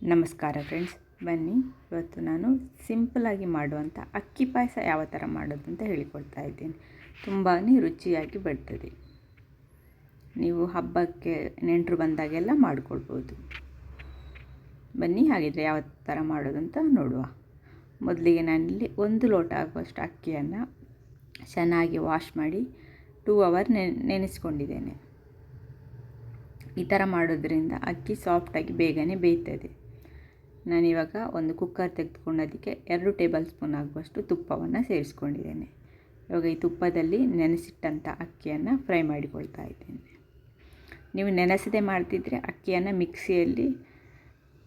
ನಮಸ್ಕಾರ ಫ್ರೆಂಡ್ಸ್, ಬನ್ನಿ ಇವತ್ತು ನಾನು ಸಿಂಪಲಾಗಿ ಮಾಡುವಂಥ ಅಕ್ಕಿ ಪಾಯಸ ಯಾವ ಥರ ಮಾಡೋದು ಅಂತ ಹೇಳಿಕೊಡ್ತಾ ಇದ್ದೀನಿ. ತುಂಬಾ ರುಚಿಯಾಗಿ ಬರ್ತದೆ. ನೀವು ಹಬ್ಬಕ್ಕೆ ನೆಂಟರು ಬಂದಾಗೆಲ್ಲ ಮಾಡ್ಕೊಳ್ಬೋದು. ಬನ್ನಿ ಹಾಗಿದ್ರೆ ಯಾವ ಥರ ಮಾಡೋದು ಅಂತ ನೋಡುವ. ಮೊದಲಿಗೆ ನಾನಿಲ್ಲಿ 1 ಲೋಟ ಆಗುವಷ್ಟು ಅಕ್ಕಿಯನ್ನು ಚೆನ್ನಾಗಿ ವಾಶ್ ಮಾಡಿ 2 ಅವರ್ ನೆನೆಸ್ಕೊಂಡಿದ್ದೇನೆ. ಈ ಥರ ಮಾಡೋದ್ರಿಂದ ಅಕ್ಕಿ ಸಾಫ್ಟಾಗಿ ಬೇಗನೆ ಬೇಯ್ತದೆ. ನಾನಿವಾಗ ಒಂದು ಕುಕ್ಕರ್ ತೆಗೆದುಕೊಂಡು ಅದಕ್ಕೆ 2 ಟೇಬಲ್ ಸ್ಪೂನ್ ಆಗುವಷ್ಟು ತುಪ್ಪವನ್ನು ಸೇರಿಸ್ಕೊಂಡಿದ್ದೇನೆ. ಇವಾಗ ಈ ತುಪ್ಪದಲ್ಲಿ ನೆನೆಸಿಟ್ಟಂಥ ಅಕ್ಕಿಯನ್ನು ಫ್ರೈ ಮಾಡಿಕೊಳ್ತಾ ಇದ್ದೇನೆ. ನೀವು ನೆನೆಸದೆ ಮಾಡ್ತಿದ್ರೆ ಅಕ್ಕಿಯನ್ನು ಮಿಕ್ಸಿಯಲ್ಲಿ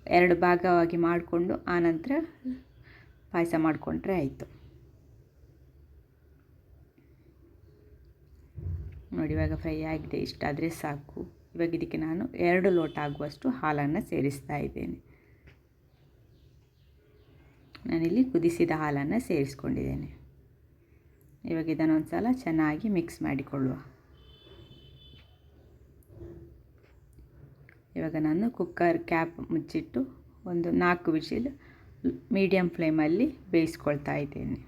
2 ಭಾಗವಾಗಿ ಮಾಡಿಕೊಂಡು ಆನಂತರ ಪಾಯಸ ಮಾಡಿಕೊಂಡ್ರೆ ಆಯಿತು. ನೋಡಿ, ಇವಾಗ ಫ್ರೈ ಆಗಿದೆ, ಇಷ್ಟಾದರೆ ಸಾಕು. ಇವಾಗ ಇದಕ್ಕೆ ನಾನು 2 ಲೋಟ ಆಗುವಷ್ಟು ಹಾಲನ್ನು ಸೇರಿಸ್ತಾ ಇದ್ದೇನೆ. ನಾನಿಲ್ಲಿ ಕುದಿಸಿದ ಹಾಲನ್ನು ಸೇರಿಸ್ಕೊಂಡಿದ್ದೇನೆ. ಇವಾಗ ಇದನ್ನೊಂದು ಸಲ ಚೆನ್ನಾಗಿ ಮಿಕ್ಸ್ ಮಾಡಿಕೊಳ್ಳುವ. ಇವಾಗ ನಾನು ಕುಕ್ಕರ್ ಕ್ಯಾಪ್ ಮುಚ್ಚಿಟ್ಟು ಒಂದು 4 ವಿಷಿಲ್ ಮೀಡಿಯಮ್ ಫ್ಲೇಮಲ್ಲಿ ಬೇಯಿಸ್ಕೊಳ್ತಾ ಇದ್ದೇನೆ.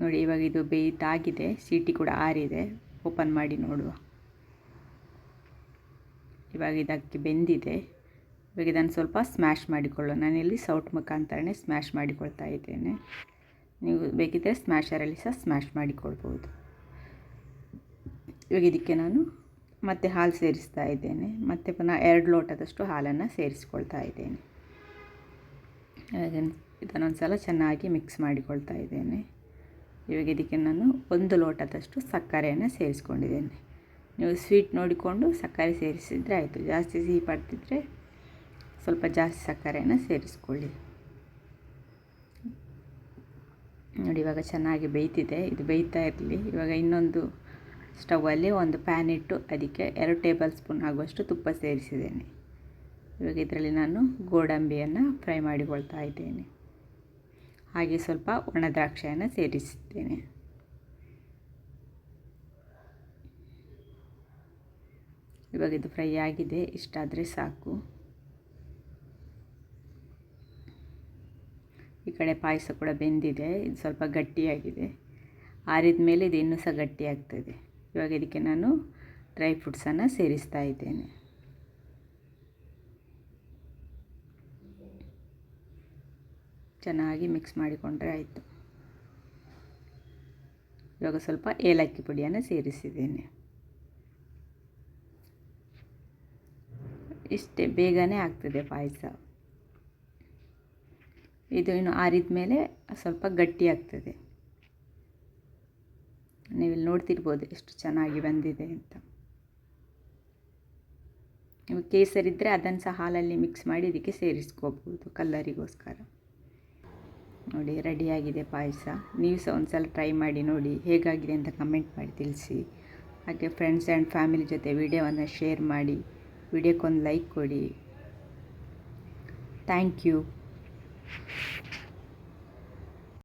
ನೋಡಿ, ಇವಾಗ ಇದು ಬೇಯ್ದಾಗಿದೆ, ಸೀಟಿ ಕೂಡ ಆರಿದೆ. ಓಪನ್ ಮಾಡಿ ನೋಡುವ. ಇವಾಗ ಇದಕ್ಕೆ ಬೆಂದಿದೆ. ಇವಾಗ ಇದನ್ನು ಸ್ವಲ್ಪ ಸ್ಮ್ಯಾಶ್ ಮಾಡಿಕೊಳ್ಳೋಣ. ನಾನಿಲ್ಲಿ ಸೌಟ್ ಮುಖಾಂತರನೇ ಸ್ಮ್ಯಾಶ್ ಮಾಡಿಕೊಳ್ತಾ ಇದ್ದೇನೆ. ನೀವು ಬೇಕಿದ್ದರೆ ಸ್ಮ್ಯಾಶರಲ್ಲಿ ಸಹ ಸ್ಮ್ಯಾಶ್ ಮಾಡಿಕೊಳ್ಬೋದು. ಇವಾಗ ಇದಕ್ಕೆ ನಾನು ಮತ್ತೆ ಹಾಲು ಸೇರಿಸ್ತಾ ಇದ್ದೇನೆ. ಮತ್ತೆ ಪುನಃ 2 ಲೋಟದಷ್ಟು ಹಾಲನ್ನು ಸೇರಿಸ್ಕೊಳ್ತಾ ಇದ್ದೇನೆ. ಇದನ್ನೊಂದು ಸಲ ಚೆನ್ನಾಗಿ ಮಿಕ್ಸ್ ಮಾಡಿಕೊಳ್ತಾ ಇದ್ದೇನೆ. ಇವಾಗ ಇದಕ್ಕೆ ನಾನು 1 ಲೋಟದಷ್ಟು ಸಕ್ಕರೆಯನ್ನು ಸೇರಿಸ್ಕೊಂಡಿದ್ದೇನೆ. ನೀವು ಸ್ವೀಟ್ ನೋಡಿಕೊಂಡು ಸಕ್ಕರೆ ಸೇರಿಸಿದರೆ ಆಯಿತು. ಜಾಸ್ತಿ ಸಿಹಿ ಪಡ್ತಿದ್ರೆ ಸ್ವಲ್ಪ ಜಾಸ್ತಿ ಸಕ್ಕರೆಯನ್ನು ಸೇರಿಸ್ಕೊಳ್ಳಿ. ನೋಡಿ, ಇವಾಗ ಚೆನ್ನಾಗಿ ಬೇಯ್ತಿದೆ. ಇದು ಬೇಯ್ತಾ ಇರಲಿ. ಇವಾಗ ಇನ್ನೊಂದು ಸ್ಟವಲ್ಲಿ ಒಂದು ಪ್ಯಾನ್ ಇಟ್ಟು ಅದಕ್ಕೆ 2 ಟೇಬಲ್ ಸ್ಪೂನ್ ಆಗುವಷ್ಟು ತುಪ್ಪ ಸೇರಿಸಿದ್ದೇನೆ. ಇವಾಗ ಇದರಲ್ಲಿ ನಾನು ಗೋಡಂಬಿಯನ್ನು ಫ್ರೈ ಮಾಡಿಕೊಳ್ತಾ ಇದ್ದೇನೆ. ಹಾಗೆ ಸ್ವಲ್ಪ ಒಣ ದ್ರಾಕ್ಷಿಯನ್ನು ಸೇರಿಸಿದ್ದೇನೆ. ಇವಾಗ ಇದು ಫ್ರೈ ಆಗಿದೆ, ಇಷ್ಟಾದರೆ ಸಾಕು. ಈ ಕಡೆ ಪಾಯಸ ಕೂಡ ಬೆಂದಿದೆ. ಇದು ಸ್ವಲ್ಪ ಗಟ್ಟಿಯಾಗಿದೆ. ಆರಿದ ಮೇಲೆ ಇದು ಇನ್ನೂ ಸಹ ಗಟ್ಟಿಯಾಗ್ತದೆ. ಇವಾಗ ಇದಕ್ಕೆ ನಾನು ಡ್ರೈ ಫ್ರೂಟ್ಸನ್ನು ಸೇರಿಸ್ತಾ ಇದ್ದೇನೆ. ಚೆನ್ನಾಗಿ ಮಿಕ್ಸ್ ಮಾಡಿಕೊಂಡ್ರೆ ಆಯಿತು. ಇವಾಗ ಸ್ವಲ್ಪ ಏಲಕ್ಕಿ ಪುಡಿಯನ್ನು ಸೇರಿಸಿದ್ದೇನೆ. ಇಷ್ಟೇ, ಬೇಗನೆ ಆಗ್ತದೆ ಪಾಯಸ. ಇದು ಇನ್ನು ಆರಿದ ಮೇಲೆ ಸ್ವಲ್ಪ ಗಟ್ಟಿಯಾಗ್ತದೆ. ನೀವಿಲ್ಲಿ ನೋಡ್ತಿರ್ಬೋದು ಎಷ್ಟು ಚೆನ್ನಾಗಿ ಬಂದಿದೆ ಅಂತ. ನೀವು ಕೇಸರಿ ಇದ್ದರೆ ಅದನ್ನು ಸಹ ಹಾಲಲ್ಲಿ ಮಿಕ್ಸ್ ಮಾಡಿ ಇದಕ್ಕೆ ಸೇರಿಸ್ಕೋಬೋದು ಕಲ್ಲರಿಗೋಸ್ಕರ. ನೋಡಿ, ರೆಡಿಯಾಗಿದೆ ಪಾಯಸ. ನೀವು ಸಹ ಒಂದು ಸಲ ಟ್ರೈ ಮಾಡಿ ನೋಡಿ, ಹೇಗಾಗಿದೆ ಅಂತ ಕಮೆಂಟ್ ಮಾಡಿ ತಿಳಿಸಿ. ಹಾಗೆ ಫ್ರೆಂಡ್ಸ್ ಆ್ಯಂಡ್ ಫ್ಯಾಮಿಲಿ ಜೊತೆ ವಿಡಿಯೋವನ್ನು ಶೇರ್ ಮಾಡಿ, ವಿಡಿಯೋಕ್ಕೊಂದು ಲೈಕ್ ಕೊಡಿ. Thank you.